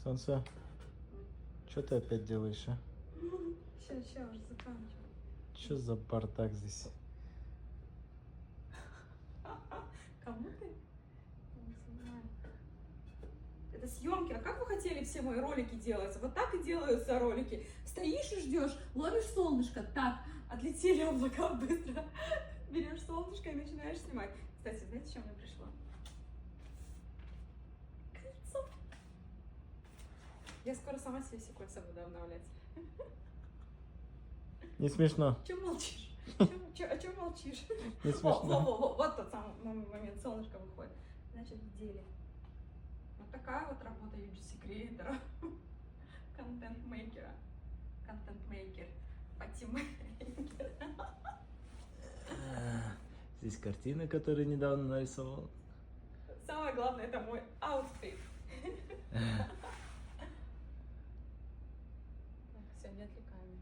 Солнце, что ты опять делаешь, а? Сейчас уже заканчиваю. Что за бардак здесь? Кому ты? Не знаю. Это съемки. А как вы хотели все мои ролики делать? Вот так и делаются ролики. Стоишь и ждешь, ловишь солнышко. Так, отлетели облака быстро. Берешь солнышко и начинаешь снимать. Кстати, знаете, что мне пришло? Кольцо. Я скоро сама себе все кольца буду обновлять. Не смешно. Че молчишь? А че молчишь? Не смешно. Вот тот самый момент, солнышко выходит. Значит, в деле. Вот такая вот работа UGC креатора, контент-мейкера, контент-мейкер, патимейкер. Здесь картина, которую недавно нарисовал. Самое главное, это мой аутфит. Так, все, не отвлекаем.